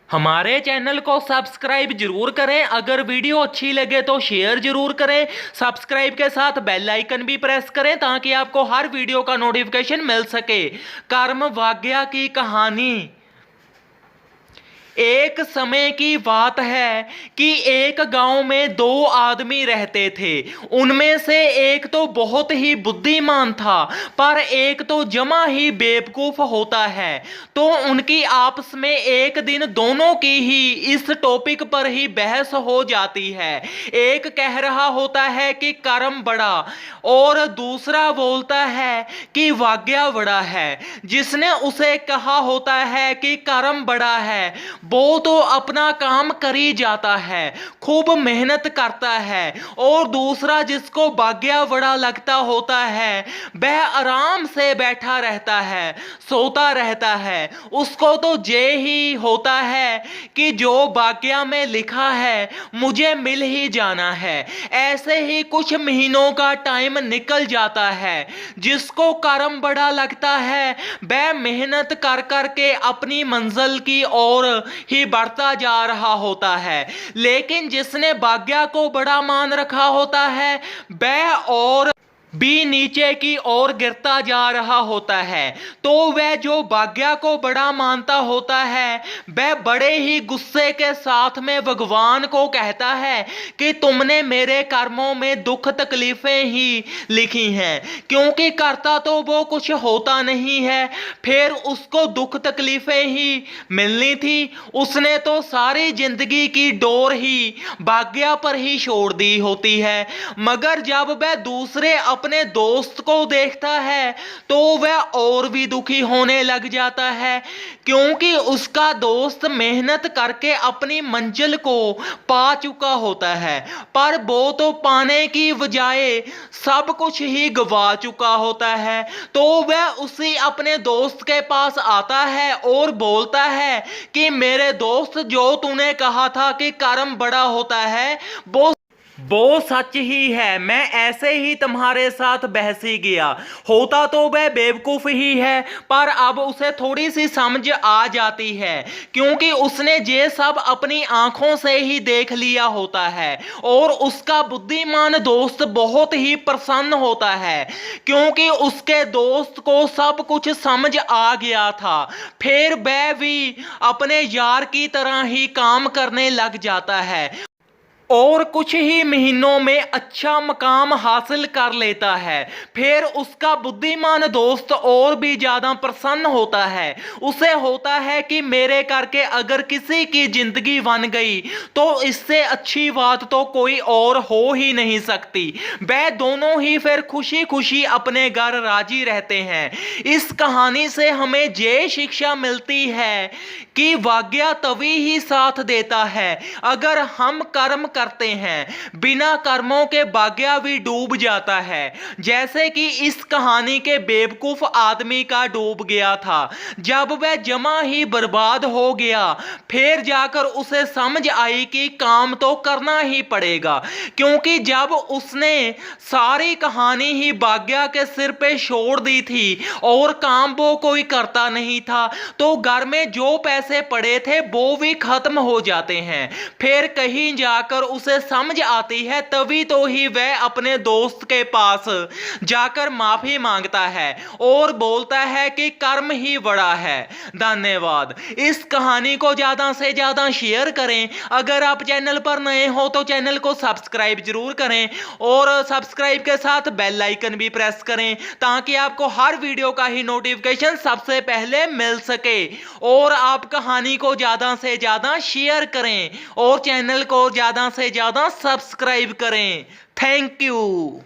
हमारे चैनल को सब्सक्राइब जरूर करें। अगर वीडियो अच्छी लगे तो शेयर जरूर करें। सब्सक्राइब के साथ बेल आइकन भी प्रेस करें ताकि आपको हर वीडियो का नोटिफिकेशन मिल सके। कर्म भाग्य की कहानी। एक समय की बात है कि एक गांव में दो आदमी रहते थे। उनमें से एक तो बहुत ही बुद्धिमान था, पर एक तो जमा ही बेवकूफ होता है। तो उनकी आपस में एक दिन दोनों की ही इस टॉपिक पर ही बहस हो जाती है। एक कह रहा होता है कि कर्म बड़ा, और दूसरा बोलता है कि भाग्य बड़ा है। जिसने उसे कहा होता है कि कर्म बड़ा है, वो तो अपना काम कर ही जाता है, खूब मेहनत करता है, और दूसरा जिसको भाग्य बड़ा लगता होता है वह आराम से बैठा रहता है, सोता रहता है। उसको तो ये ही होता है कि जो भाग्य में लिखा है मुझे मिल ही जाना है। ऐसे ही कुछ महीनों का टाइम निकल जाता है। जिसको कर्म बड़ा लगता है वह मेहनत कर कर के अपनी मंजिल की ओर ही बढ़ता जा रहा होता है, लेकिन जिसने भाग्य को बड़ा मान रखा होता है वह और भी नीचे की ओर गिरता जा रहा होता है। तो वह जो भाग्य को बड़ा मानता होता है वह बड़े ही गुस्से के साथ में भगवान को कहता है कि तुमने मेरे कर्मों में दुख तकलीफें ही लिखी हैं, क्योंकि करता तो वो कुछ होता नहीं है, फिर उसको दुख तकलीफें ही मिलनी थी। उसने तो सारी जिंदगी की डोर ही भाग्य पर ही छोड़ दी होती है। मगर जब वह दूसरे अपने दोस्त को देखता है तो वह और भी दुखी होने लग जाता है, क्योंकि उसका दोस्त मेहनत करके अपनी मंजिल को पा चुका होता है, पर वो तो पाने की बजाय सब कुछ ही गवा चुका होता है। तो वह उसी अपने दोस्त के पास आता है और बोलता है कि मेरे दोस्त, जो तूने कहा था कि कर्म बड़ा होता है वो सच ही है। मैं ऐसे ही तुम्हारे साथ बहसी गया। होता तो वह बेवकूफ ही है, पर अब उसे थोड़ी सी समझ आ जाती है, क्योंकि उसने ये सब अपनी आंखों से ही देख लिया होता है। और उसका बुद्धिमान दोस्त बहुत ही प्रसन्न होता है, क्योंकि उसके दोस्त को सब कुछ समझ आ गया था। फिर वह भी अपने यार की तरह ही काम करने लग जाता है और कुछ ही महीनों में अच्छा मकाम हासिल कर लेता है। फिर उसका बुद्धिमान दोस्त और भी ज्यादा प्रसन्न होता है। उसे होता है कि मेरे करके अगर किसी की जिंदगी बन गई तो इससे अच्छी बात तो कोई और हो ही नहीं सकती। वह दोनों ही फिर खुशी खुशी अपने घर राजी रहते हैं। इस कहानी से हमें ये शिक्षा मिलती है कि भाग्य तभी ही साथ देता है अगर हम कर्म करते हैं। बिना कर्मों के भाग्य भी डूब जाता है, जैसे कि इस कहानी के बेवकूफ आदमी का डूब गया था। जब वह जमा ही बर्बाद हो गया, फिर जाकर उसे समझ आई कि काम तो करना ही पड़ेगा, क्योंकि जब उसने सारी कहानी ही भाग्य के सिर पे छोड़ दी थी और काम वो कोई करता नहीं था, तो घर में जो पैसे पड़े थे वो भी खत्म हो जाते हैं। फिर कहीं जाकर उसे समझ आती है, तभी तो ही वह अपने दोस्त के पास जाकर माफी मांगता है और बोलता है कि कर्म ही बड़ा है। धन्यवाद। इस कहानी को ज्यादा से ज्यादा शेयर करें। अगर आप चैनल पर नए हो तो चैनल को सब्सक्राइब जरूर करें और सब्सक्राइब के साथ बेल आइकन भी प्रेस करें ताकि आपको हर वीडियो का ही नोटिफिकेशन सबसे पहले मिल सके। और आप कहानी को ज्यादा से ज्यादा शेयर करें और चैनल को ज्यादा से ज्यादा सब्सक्राइब करें। Thank you.